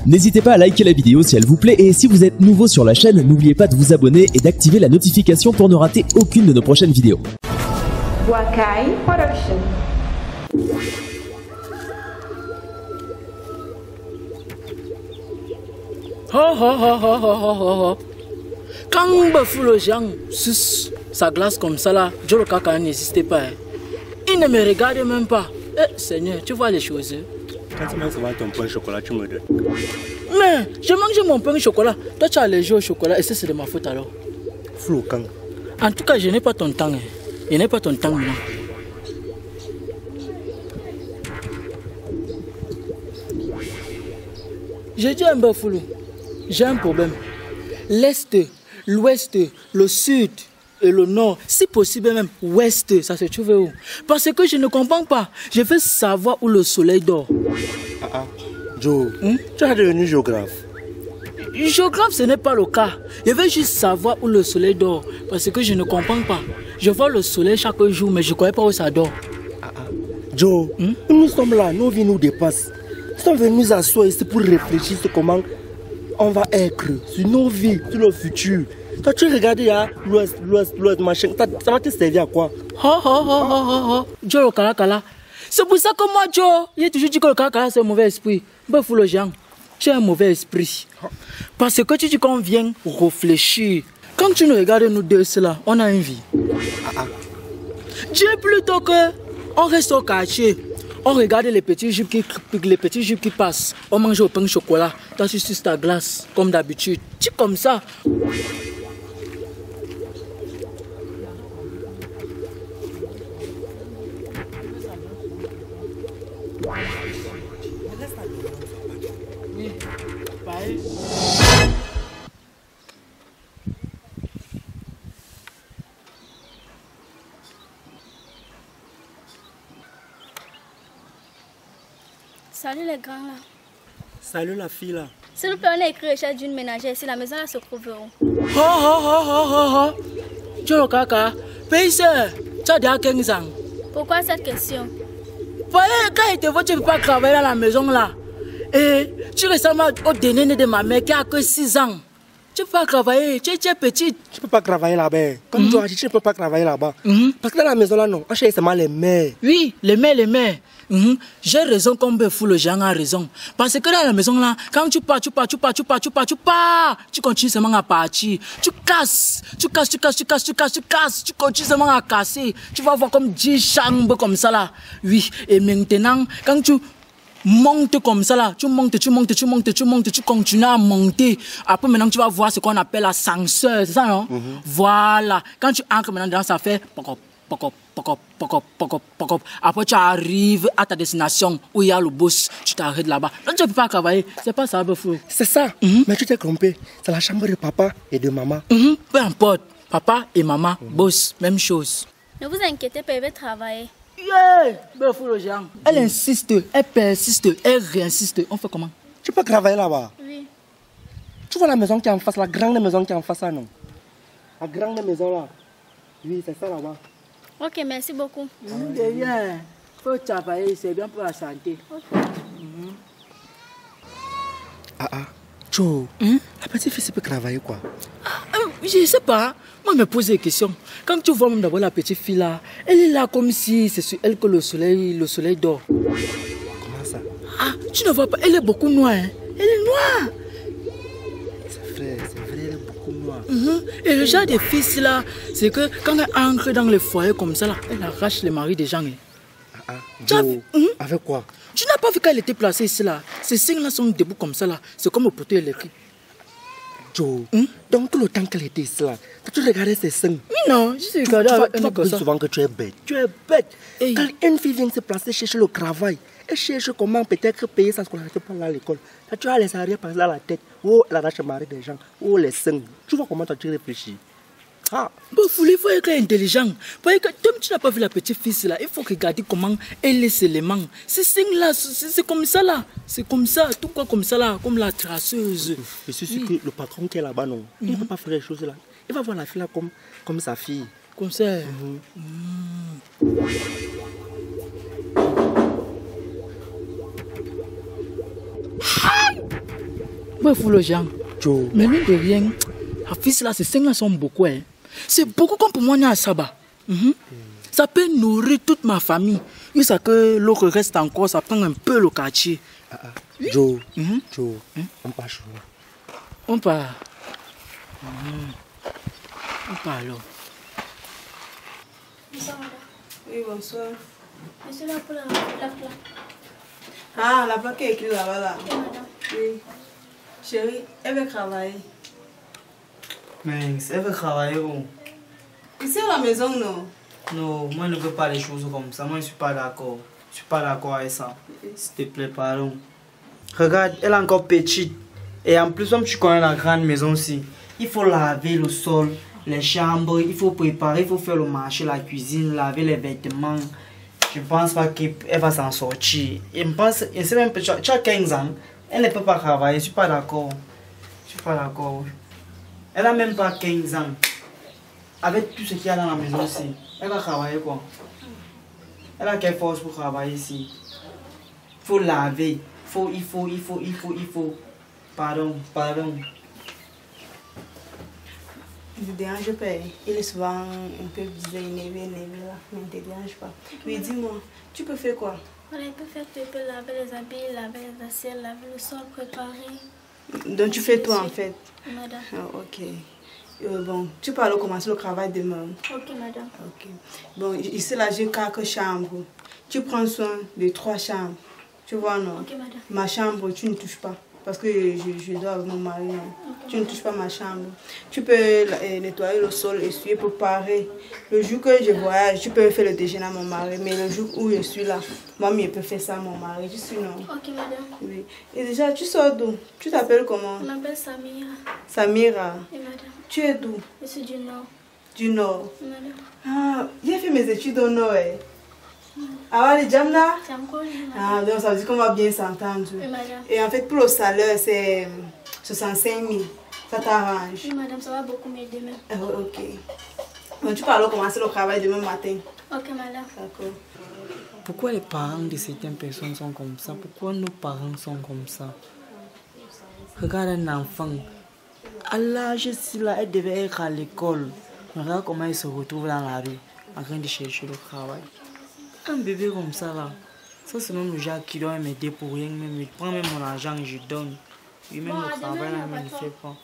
N'hésitez pas à liker la vidéo si elle vous plaît et si vous êtes nouveau sur la chaîne, n'oubliez pas de vous abonner et d'activer la notification pour ne rater aucune de nos prochaines vidéos. Wakai Production. Quand Bafoulou Jean suce sa glace comme ça là, Joe Kaka n'existait pas. Il ne me regardait même pas. Eh Seigneur, tu vois les choses. Quand tu manges ton pain au chocolat, tu me donnes. Mais je mange mon pain au chocolat. Toi tu as allergie au chocolat et c'est de ma faute alors. Flou quand. En tout cas, je n'ai pas ton temps. Je n'ai pas ton temps maintenant. J'ai dit un Bafoulou, j'ai un problème. L'Est, l'Ouest, le Sud et le Nord, si possible même Ouest, ça se trouve où? Parce que je ne comprends pas. Je veux savoir où le soleil dort. Joe, tu es devenu géographe. Géographe, ce n'est pas le cas. Je veux juste savoir où le soleil dort. Parce que je ne comprends pas. Je vois le soleil chaque jour, mais je ne connais pas où ça dort. Joe, nous sommes là, nos vies nous dépassent. Nous sommes venus à soi ici pour réfléchir sur comment on va être, sur nos vies, sur le futur. Toi, tu regardes l'ouest, machin, ça va te servir à quoi? Joe le Kalakala. C'est pour ça que moi, Joe, j'ai toujours dit que le Kalakala c'est un mauvais esprit. Bafoulou Jean, tu as un mauvais esprit. Parce que tu dis qu'on vient réfléchir. Quand tu nous regardes, nous deux, là, on a une vie. Dis plutôt que on reste au quartier. On regarde les petits jupes qui passent. On mange au pain au chocolat. Toi, tu suces ta glace, comme d'habitude. Tu es comme ça. Salut les grands là. Salut la fille là. S'il vous plaît, on a écrit le chef d'une ménagère ici. La maison là se trouve où? Joe Kaka, payeur, tu as déjà 15 ans. Pourquoi cette question? Voyez, quand il te voit, tu ne peux pas travailler dans la maison là. Et tu ressembles au dernier de ma mère qui a que 6 ans. Tu ne peux pas travailler, tu es petite. Tu ne peux pas travailler là-bas. Comme tu as dit, tu ne peux pas travailler là-bas. Parce que dans la maison là, non, on cherche seulement les mères. Oui, les mères. J'ai raison comme Bafoulou Jean a raison. Parce que dans la maison là, quand tu pars, tu continues seulement à partir. Tu casses, tu continues seulement à casser. Tu vas voir comme 10 chambres comme ça là. Oui, et maintenant, quand tu montes comme ça là, tu continues à monter. Après maintenant tu vas voir ce qu'on appelle l'ascenseur, c'est ça non? Voilà, quand tu entres maintenant dedans, ça fait après tu arrives à ta destination où il y a le boss, tu t'arrêtes là-bas. Donc tu ne peux pas travailler, c'est pas ça, Bafoulou. C'est ça, mais tu t'es trompé. C'est la chambre de papa et de maman. Peu importe, papa et maman, boss, même chose. Ne vous inquiétez pas, je vais travailler. Bafoulou Jean. Elle insiste, elle persiste, elle réinsiste. On fait comment? Tu peux travailler là-bas? Oui. Tu vois la maison qui est en face, la grande maison qui est en face, là, non? La grande maison là. Oui, c'est ça là-bas. Ok, merci beaucoup. De rien. Faut travailler, c'est bien pour la santé. Joe, la petite fille peut travailler quoi? Je ne sais pas. Moi, je me pose des questions. Quand tu vois même d'abord la petite fille là, elle est là comme si c'est sur elle que le soleil dort. Comment ça? Tu ne vois pas, elle est beaucoup noire. Hein? Elle est noire. C'est vrai, elle est beaucoup noire. Et le genre de fils là, c'est que quand elle entre dans les foyers comme ça là, elle arrache les maris des gens. Joe, avec quoi? Tu n'as pas vu qu'elle était placée ici là? Ces signes là sont debout comme ça là. C'est comme au poteau électrique. Joe, donc tout le temps qu'elle était ici là, tu regardais ses seins? Non, je suis regardé avec tu vois plus souvent que tu es bête. Tu es bête. Quand une fille vient se placer, chercher le travail, elle cherche comment peut-être payer sa scolarité pour aller à l'école. Tu as les arrières passer dans la tête. Oh, elle arrache le mari des gens. Oh, les seins. Tu vois comment toi tu réfléchis? Bafoulou, il faut être intelligent. Parce que comme tu n'as pas vu la petite fille là, il faut regarder comment elle est seulement. Ces signes là, c'est comme ça là. C'est comme ça, tout quoi comme ça là, comme la traceuse. Je suis sûr que le patron qui est là-bas, non, il ne peut pas faire les choses là. Il va voir la fille là comme sa fille. Comme ça. Bon, il faut le genre. Joe. Mais mine de rien, la fille là, ces 5 là sont beaucoup. Hein. C'est beaucoup comme pour moi, à Saba. Ça peut nourrir toute ma famille. Et ça que l'autre reste encore, ça prend un peu le quartier. Joe, Joe, on part chez moi. On part. On part alors. Bonsoir, madame. Oui, bonsoir. Je suis là pour la plaque. Ah, la plaque est écrite là-bas là. Oui, madame. Oui. Chérie, elle veut travailler. Mais elle veut travailler où? Ici à la maison, non? Non, moi je ne veux pas les choses comme ça. Moi je ne suis pas d'accord. Je ne suis pas d'accord avec ça. S'il te plaît, pardon. Regarde, elle est encore petite. Et en plus, comme tu connais la grande maison aussi, il faut laver le sol, les chambres, il faut préparer, il faut faire le marché, la cuisine, laver les vêtements. Je ne pense pas qu'elle va s'en sortir. Et je pense, et c'est même, tu as 15 ans, elle ne peut pas travailler. Je ne suis pas d'accord. Je ne suis pas d'accord. Elle n'a même pas 15 ans. Avec tout ce qu'il y a dans la maison aussi, elle va travailler quoi? Elle a quelle force pour travailler ici? Il faut laver. Il faut. Pardon. Ne te dérange pas. Il est souvent un peu bizarre, énervé là. Mais ne te dérange pas. Oui, dis-moi, tu peux faire quoi? Voilà, il peut faire tout. Il peut laver les habits, laver les assiettes, laver le sol, préparer. Donc tu fais toi en fait? Madame. Ah, ok. Bon, tu peux alors commencer le travail demain. Ok, madame. Ok. Bon, ici là, j'ai 4 chambres. Tu prends soin de 3 chambres. Tu vois, non? Ok, madame. Ma chambre, tu ne touches pas. Parce que je dois avec mon mari, non? Okay. Tu ne touches pas ma chambre. Tu peux nettoyer le sol, essuyer, préparer. Le jour que je voyage, tu peux faire le déjeuner à mon mari. Mais le jour où je suis là, moi, je peux faire ça à mon mari. Tu suis, non? Ok, madame. Oui. Et déjà, tu sors d'où? Tu t'appelles comment? Je m'appelle Samira. Samira. Et madame. Tu es d'où? Je suis du Nord. Du Nord. Madame. Ah, j'ai fait mes études au Nord. Ah, les Jamna? C'est encore une Ah, madame. donc ça veut dire qu'on va bien s'entendre. Oui, madame. Et en fait, pour le salaire, c'est 65 000. Ça t'arrange? Oui, madame, ça va beaucoup m'aider même. Ah, ok. Donc tu peux alors commencer le travail demain matin. Ok, madame. D'accord. Pourquoi les parents de certaines personnes sont comme ça? Pourquoi nos parents sont comme ça? Regarde un enfant. À l'âge là, elle devait être à l'école. Regarde comment il se retrouve dans la rue, en train de chercher le travail. Un bébé comme ça là, ça c'est même le genre qui doit m'aider pour rien. Même, il prend même mon argent et je donne. Et même le travail là, il ne fait pas.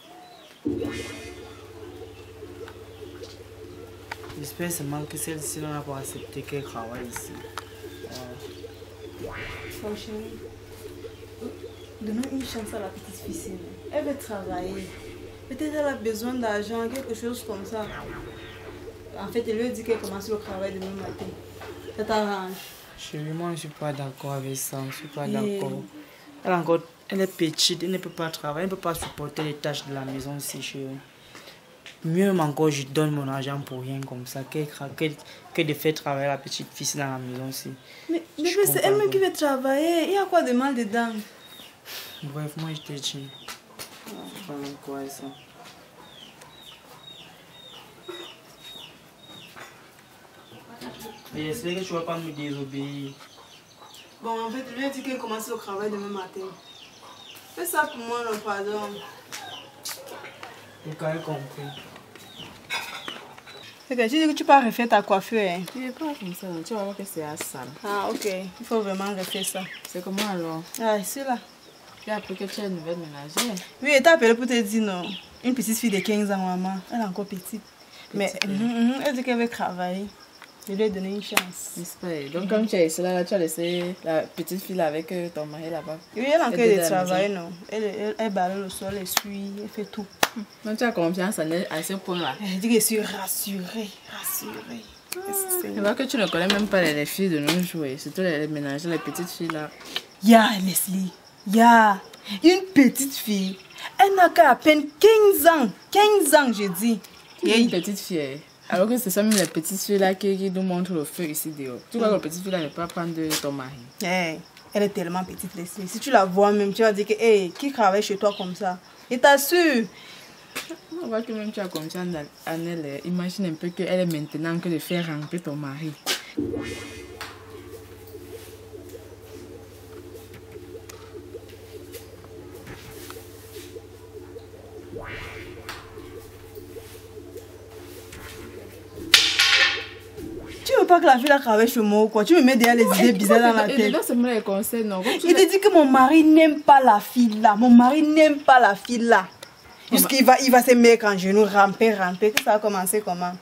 J'espère seulement que celle-ci n'a pas accepté qu'elle travaille ici. Mon chéri, donnons une chance à la petite fille. Elle veut travailler. Peut-être elle a besoin d'argent, quelque chose comme ça. En fait, elle lui dit qu'elle commence le travail demain matin. Ça t'arrange? Chérie, moi je ne suis pas d'accord avec ça. Je ne suis pas d'accord. Elle est petite, elle ne peut pas travailler, elle ne peut pas supporter les tâches de la maison aussi, chérie. Mieux encore, je donne mon argent pour rien comme ça, que de faire travailler la petite fille dans la maison aussi. Mais c'est elle-même qui veut travailler. Il y a quoi de mal dedans? Bref, moi je te dis. Je ne sais pas encore avec ça. Mais j'espère que tu ne vas pas me désobéir. Bon, en fait, je lui ai dit qu'elle commence le travail demain matin. Fais ça pour moi, non, pardon. J'ai quand même compris. C'est que tu dis que tu peux refaire ta coiffure, hein? Tu n'es pas comme ça, tu vas voir que c'est à sale. Ah, ok. Il faut vraiment refaire ça. C'est comment alors? Ah, c'est là. Tu as appris que tu es une nouvelle ménagère. Oui, elle t'a appelé pour te dire non. Une petite fille de 15 ans, maman. Elle est encore petite. Mais elle dit qu'elle veut travailler. Je lui ai donné une chance. N'est-ce pas? Donc, comme tu es ici, là, tu as laissé la petite fille là avec ton mari là-bas. Oui, elle a encore de travail, non. Elle balaye le sol, elle suit, elle fait tout. Donc, tu as confiance à ce point-là. Elle dit que je suis rassurée. C'est vrai que tu ne connais même pas les filles de nos jours, surtout les ménagères, les petites filles là. Ya, Leslie. Ya, une petite fille. Elle n'a qu'à peine 15 ans. 15 ans, je dis. Une petite fille. Alors que ce sont même les petites filles là qui nous montrent le feu ici dehors. Tu vois que la petite fille là ne peut pas prendre de ton mari. Hey, elle est tellement petite, Leslie. Si tu la vois même, tu vas dire que, hey, qui travaille chez toi comme ça? Je t'assure. On voit que même tu as confiance en elle. Imagine un peu qu'elle est maintenant que de faire rentrer ton mari. pas que la fille a travaillé chez moi ou quoi? Tu me mets derrière les idées bizarres dans la tête. Et là, c'est moi les conseils, non? Je te dis que mon mari n'aime pas la fille là. Mon mari n'aime pas la fille là. Jusqu'il va se mettre en genoux, ramper. Que ça a commencé comment?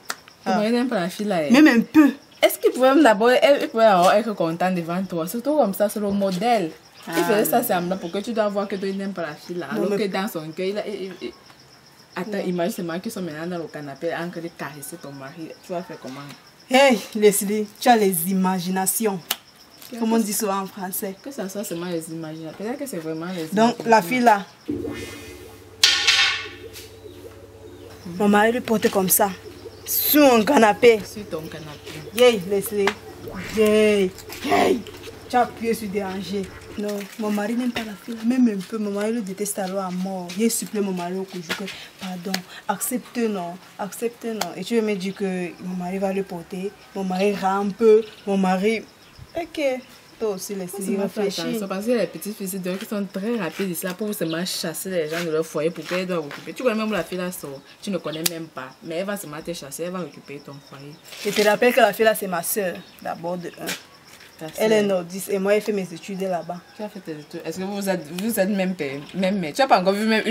Ton mari n'aime pas la fille là. Même un peu. Est-ce qu'il pouvait d'abord être content devant toi? Surtout comme ça, c'est le modèle. Il faisait ça semblant pour que tu dois voir que toi, il n'aime pas la fille là. Alors que dans son cœur, attends, imagine ces maris qui sont maintenant dans le canapé en train de caresser ton mari. Tu vas faire comment? Hey, Leslie, tu as les imaginations. Comme on dit souvent en français. Que ça soit seulement les imaginations. Peut-être que c'est vraiment les donc, la fille là. Mon mari le portait comme ça. Sur mon canapé. Sur ton canapé. Hey, Leslie. Hey. Tu as appuyé sur déranger. Non, mon mari n'aime pas la fille. Même un peu, mon mari le déteste alors à mort. Il supplée mon mari au couche. Pardon, accepte non. Et tu veux me dire que mon mari va le porter. Mon mari rampe. Mon mari... Ok. Toi aussi, laisse-les réfléchir. Parce que les petites filles qui sont très rapides ici pour seulement chasser les gens de leur foyer pour qu'elles doivent occuper. Tu connais même la fille là, tu ne connais même pas. Mais elle va seulement te chasser, elle va occuper ton foyer. Je te rappelle que la fille là, c'est ma soeur. D'abord de 1. Elle est nordiste et moi, j'ai fait mes études là-bas. Tu as fait tes études. Est-ce que vous êtes même père, même mère? Tu n'as pas encore vu même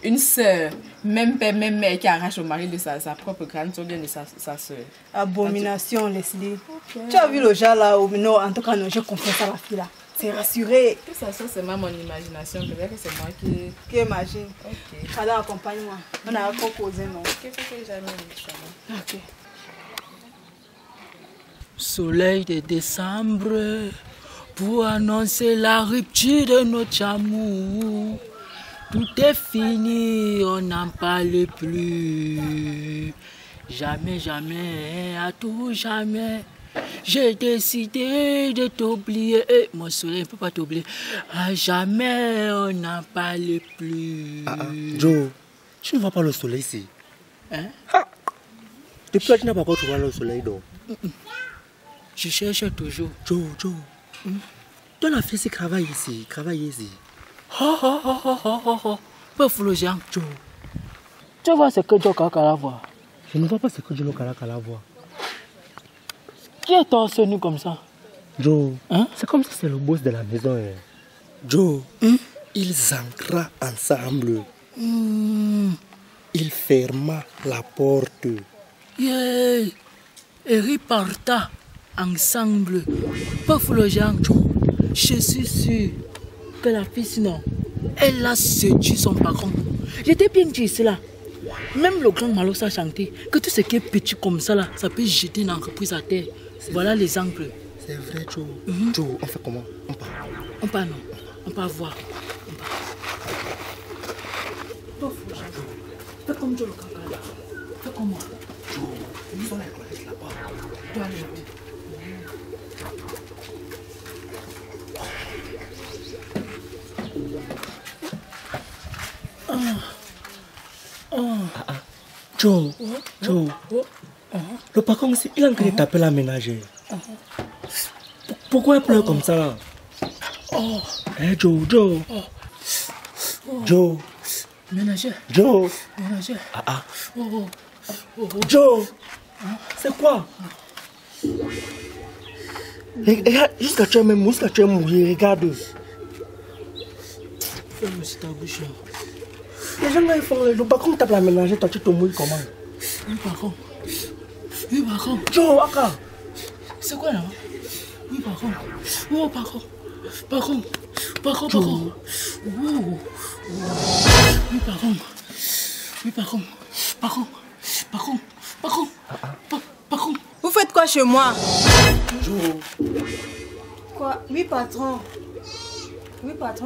une soeur, même père, même mère qui arrache au mari de sa propre grande soeur, bien de sa soeur? Abomination, Leslie. Okay. Tu as vu le genre là où non, en tout cas, non, j'ai confiance à la fille là. C'est rassuré. Que ça soit seulement mon imagination, peut-être que c'est moi qui imagine. Ok. Alors, accompagne-moi. On a encore causé, non? Qu'est-ce que j'ai mis? Ok. Soleil de décembre pour annoncer la rupture de notre amour. Tout est fini, on n'en parle plus. Jamais, jamais, à tout jamais. J'ai décidé de t'oublier. Mon soleil ne peut pas t'oublier. À jamais, on n'en parle plus. Joe, tu ne vois pas le soleil ici? Hein? Depuis que tu n'as pas encore trouvé le soleil, donc. Je cherche toujours. Joe. Toi, la fille, c'est travaille ici. Peu fou le Jean. Joe. Tu vois ce que Joe Kakala voit? Je ne vois pas ce que Joe Kakala voit. Qui est torse nu comme ça? Joe, hein? C'est comme si c'est le boss de la maison. Hein. Joe, ils entrent ensemble. Il ferma la porte. Yeah. Et repartent ensemble. Pas fou le Jean. Je suis sûr que la fille, sinon, elle a séduit son patron. J'étais bien dit cela. Même le grand Malos a chanté que tout ce qui est petit comme ça, là, ça peut jeter une entreprise à terre. Voilà l'exemple. C'est vrai, Joe. Joe, on fait comment? On part. On part, non. On part voir. On part. Pas fou, Jean. Fais comme Joe le Kakala. Fais comme moi. Joe, nous sommes les collègues là-bas. Tu vas aller. Joe, le patron ici, il a envie de taper la ménagère. Pourquoi il pleure comme ça là? Joe. Ménagère. Joe. Joe. C'est quoi? Regarde, jusqu'à tu es mouillé, regarde. Fais-moi ta bouche. Les gens là, ils font le patron tape la ménagère, toi tu te mouilles comment? Oui, patron. Joe, Aka. C'est quoi là? Oui, patron. Oh, patron. Patron. Oui, patron. Vous faites quoi chez moi? Joe. Quoi? Oui, patron,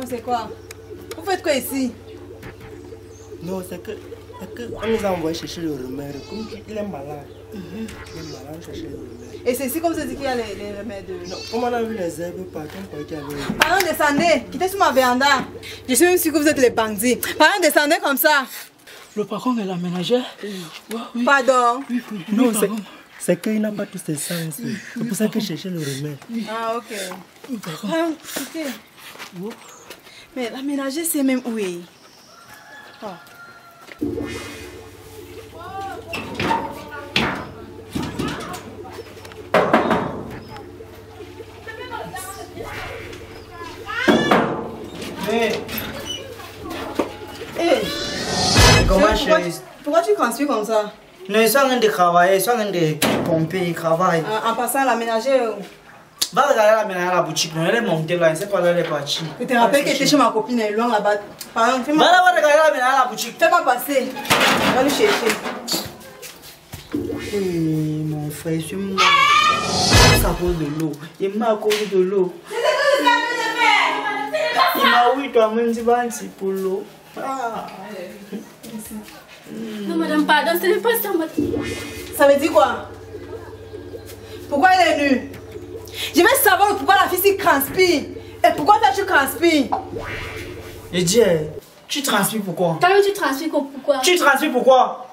c'est quoi? Vous faites quoi ici? Non, c'est que on nous a envoyé chercher le remède. Comme il est malade. Il est malade, chercher le remède. Et c'est ici comme ça dit qu'il y a les remèdes? Non, comme on a vu les herbes partout, on croyait qu'il y avait... Parents, descendez. Quittez sur ma véranda. Je suis même sûre que vous êtes les bandits. Parents, descendez comme ça. Le patron est la ménagère. Oui. Pardon. Oui, non, pardon. C'est qu'il n'a pas tous ses sens. C'est pour ça qu'il cherchait le remède. Ah, ok. Oui, pardon. Écoutez. Mais la ménagère, c'est même où est? Mais... Hé, Comment chérie? pourquoi tu transpires comme ça? Non, ils sont en train de travailler, ils sont en train de pomper, ils travaillent. En passant à la ménagère. Va regarder la ménagère à la boutique, non, elle est montée là, elle ne sait pas là, elle est partie. Je te rappelle que j'étais chez ma copine, elle est loin là-bas. Pardon, Va là, regarder la ménagère à la boutique. Fais-moi passer. Va le chercher. Mon frère, je suis mort. C'est à cause de l'eau. Il est mort à cause de l'eau. Il m'a oui, toi-même, tu vas un petit pour l'eau. Non, madame, pardon, ce n'est pas ça, madame. Ça veut dire quoi? Pourquoi elle est nue? Je veux savoir pourquoi la fille s'y transpire. Et pourquoi toi tu transpires? Je dis, tu transpires pourquoi? Quand tu transpires, pourquoi? Tu transpires pourquoi?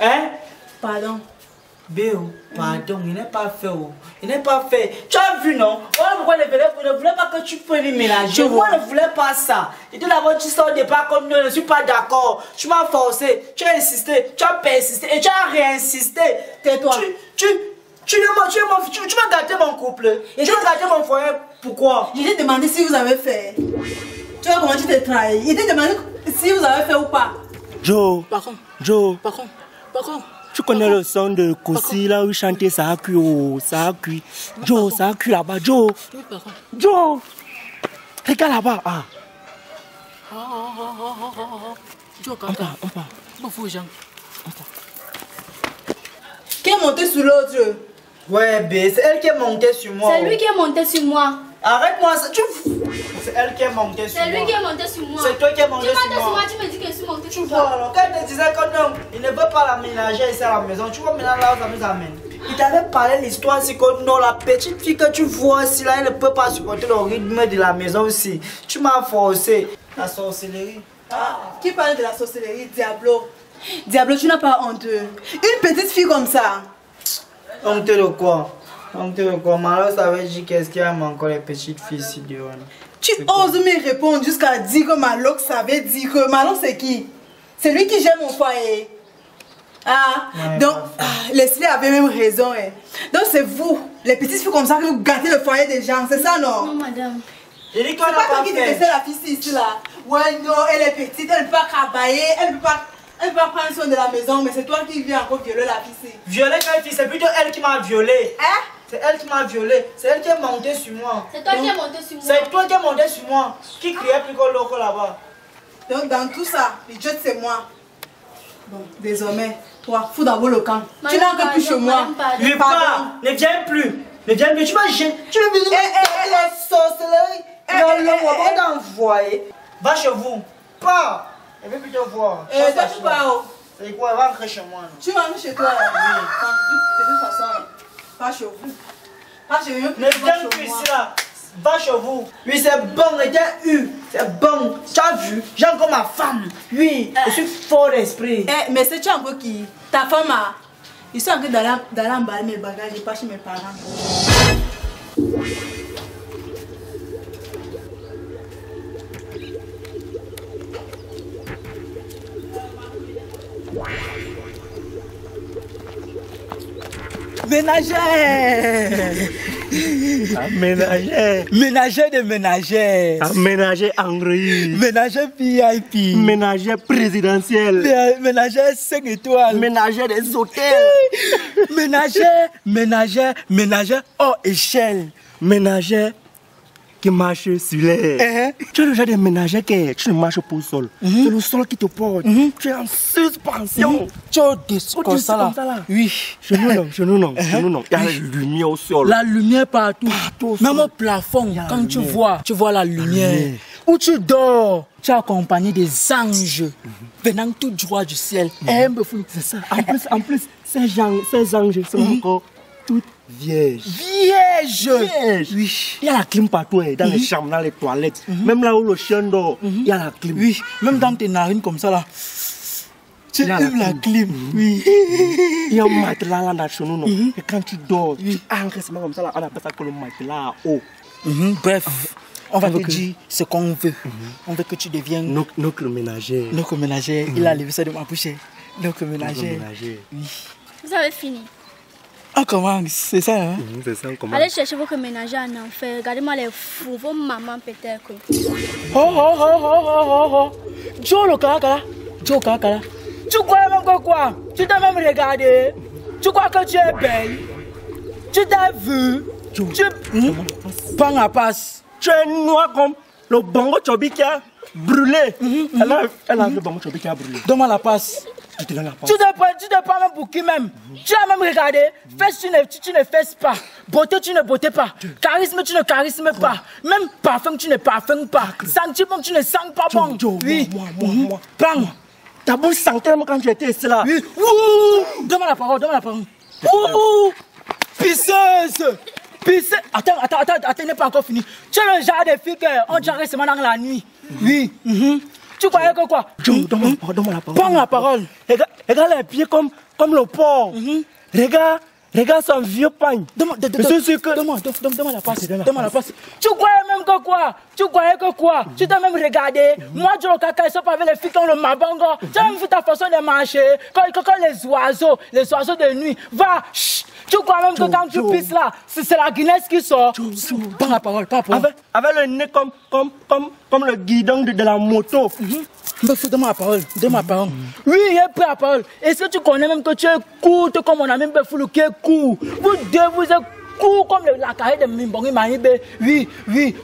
Hein? Pardon. Béo, pardon, il n'est pas fait. Il n'est pas fait. Tu as vu, non? Voilà pourquoi il ne voulait pas que tu prennes les ménager. Moi, je ne voulais pas ça. Et tout d'abord, tu sors de pas comme nous, je ne suis pas d'accord. Tu m'as forcé, tu as insisté, tu as persisté et tu as réinsisté. Tais-toi. Tu m'as gâté mon couple. Et tu m'as gâté mon foyer. Pourquoi? Je t'ai demandé si vous avez fait. Tu vois comment tu t'es trahi. Je t'ai demandé si vous avez fait ou pas. Joe. Par contre. Joe. Par contre. Tu connais le son de Kossi là où il chantait ça a cuit, oh, ça a cuit. Joe, ça a cuit là-bas, Joe. Joe. Regarde là-bas. Ah. Joe, On part. Qui est monté sur l'autre? Ouais, bé, c'est elle qui est montée sur moi. C'est lui qui est monté sur moi. Arrête-moi ça. C'est elle qui est montée sur moi. C'est lui qui est monté sur moi. C'est toi qui es montée sur moi. Tu montes sur moi, tu me dis que je suis montée sur Tu toi. vois, alors, quand il te disait que non, il ne veut pas la ménager ici à la maison, tu vois maintenant là où ça nous amène. Il t'avait parlé l'histoire, c'est que non, la petite fille que tu vois ici là, elle ne peut pas supporter le rythme de la maison aussi. Tu m'as forcé. La sorcellerie. Qui parle de la sorcellerie? Diablo. Diablo, tu n'as pas honte. Une petite fille comme ça. Honte de quoi? Honte de quoi? Malo savait dire qu'est-ce qu'il y a encore les petites filles ici dehors. Tu oses me répondre jusqu'à dire que Malok savait dire que Malok c'est qui? C'est lui qui gère mon foyer. Ah, ouais, donc Leslie avait même raison. Hein. Donc c'est vous, les petites filles comme ça, que vous gâtez le foyer des gens, c'est ça non? Non, madame. Il dit qu'on C'est n'a pas toi pas qui fait. te fais la fille ici là. Ouais, non, elle est petite, elle ne peut pas travailler, elle ne peut pas prendre soin de la maison, mais c'est toi qui viens encore violer la fille ici. Violer quelle fille? C'est plutôt elle qui m'a violé. Hein? C'est elle qui m'a violé. C'est elle qui est montée sur moi. C'est toi qui es monté sur moi. C'est toi qui es monté sur moi. Qui criait plus que l'autre là-bas. Donc dans tout ça, le jeu c'est moi. Bon, désormais, toi, fous d'abord le camp. Tu n'as que plus chez moi. Lui pas, ne viens plus. Ne viens plus. Tu vas gêner. Tu veux venir. Elle est sorcellerie. Non, on va t'envoyer. Va chez vous. Pas. Elle veut plus te voir. Toi, tu pars. C'est quoi? Elle va rentrer chez moi. Tu vas rentrer chez toi. De toute façon, pas chez vous. Pas chez vous. Ne viens plus ici là. Va chez vous. Oui, c'est bon, c'est bon. Tu as vu? J'ai encore ma femme. Oui, je suis fort d'esprit. Mais c'est tu encore qui? Ta femme a. Ils sont en train d'aller emballer mes bagages et pas chez mes parents. Ménagère. Ménagère. Ménagère de ménagère. Ménagère Henri. Ménagère VIP. Ménagère présidentielle. Ménagère 5 étoiles. Ménagère des hôtels. Ménagère hors échelle. Ménagère qui marche sur l'air. Tu as déjà des ménagères qui tu ne marches pas au sol. C'est le sol qui te porte. Tu es en suspension. Tu es comme ça là. Oui. Chez nous non. Il y a la lumière au sol. La lumière partout. Même au plafond, quand tu vois la lumière. Où tu dors, tu es accompagné des anges venant tout droit du ciel. C'est ça. En plus, ces anges sont encore toutes vierges. Oui. Il y a la clim partout, dans les chambres, dans les toilettes. Même là où le chien dort, il y a la clim. Oui, même dans tes narines comme ça là. Tu as la clim. Oui. Il y a un matelas là chez nous, non? Et quand tu dors, tu encaisses comme ça là, on appelle ça que le matelas à eau. Bref, on va te dire ce qu'on veut. On veut que tu deviennes notre ménagère. Notre ménagère. Il a levé ça de ma bouche. Notre ménagère. Oui. Vous avez fini? On commence, c'est ça, hein? C'est ça, on commence. Allez chercher votre ménager en enfer. Regardez-moi les fous, vos mamans peut-être. Oh. Joe le Kalakala. Joe Kalakala. Tu crois même que quoi? Tu t'as même regardé? Tu crois que tu es belle? Tu t'as vu? Tu... Bang à passe. Tu es noir comme le bango chobi qui a brûlé. Elle a le bango chobi qui a brûlé. Donne-moi la passe. Je te donne la passe. Tu te prends même pour qui même? Tu as même regardé? Fesses, tu ne fesses pas. Beauté, tu ne beauté pas. Charisme, tu ne charismes pas. Même parfum, tu ne parfums pas. Sentiment, tu ne sens pas bon. Oui. Moi. Bang. Ta bouche sentait tellement quand tu étais ici là. Oui. Ouh. Donne-moi la parole. Ouh. Pisseuse. Attends, n'est pas encore fini. Tu es le genre de fille qu'on dirait seulement dans la nuit. Oui. Tu croyais que quoi? Donne-moi la parole. Prends la parole. Regarde les pieds comme le porc. Regarde son vieux pagne. Donne-moi la passe. Donne-moi la passe. Tu croyais même que quoi? Tu t'as même regardé. Moi, je le caca, ils sont pas avec les filles comme le mabango. Tu as même vu ta façon de marcher. Comme les oiseaux de nuit. Va. Chut. Tu crois même que quand tu pisses là, c'est la Guinness qui sort. Prends la parole. Avec le nez comme le guidon de la moto. Donne-moi la parole. Oui, il est prêt à la parole. Est-ce que tu connais même que tu es courte comme mon ami Befoulou qui est court? Vous deux, vous êtes court comme la carrière de Mimbongi Manibe. Oui.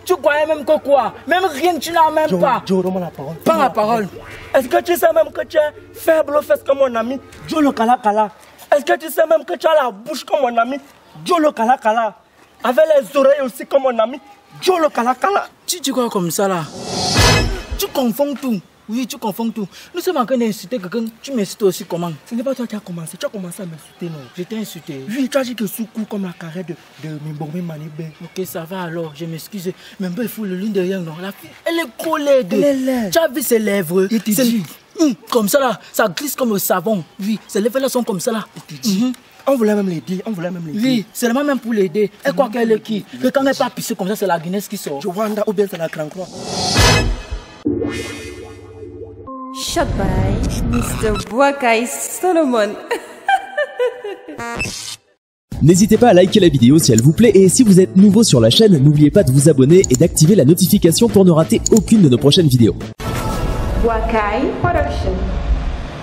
Tu croyais même que quoi? Même rien que tu n'as même pas. Joe, donne-moi la parole. Prends la parole. Est-ce que tu sais même que tu es faible aux fesses comme mon ami Joe le Kalakala? Est-ce que tu sais même que tu as la bouche comme mon ami Joe le Kalakala? Avec les oreilles aussi comme mon ami Joe le Kalakala? Tu crois comme ça là? Tu confonds tout. Oui, tu confonds tout. Nous sommes en train d'insulter quelqu'un. Tu m'insultes aussi comment? Ce n'est pas toi qui as commencé. Tu as commencé à m'insulter, non? Je t'ai insulté. Oui, tu as dit que sous coup comme la carrière de Mimbongi Manibe. Ok, ça va alors. Je m'excuse. Mais il faut le lune de rien, non? La fille, elle est collée. Tu as vu ses lèvres? Il te dit. Comme ça là, ça glisse comme le savon. Oui, ses lèvres là sont comme ça là. On voulait même l'aider. Oui, seulement même pour l'aider. Elle croit qu'elle est qui? Que quand elle n'est pas pissée comme ça, c'est la Guinness qui sort. Rwanda ou bien c'est la Grand Croix. Shot by Mr. Boakai Solomon. N'hésitez pas à liker la vidéo si elle vous plaît et si vous êtes nouveau sur la chaîne, n'oubliez pas de vous abonner et d'activer la notification pour ne rater aucune de nos prochaines vidéos. Boakai Production.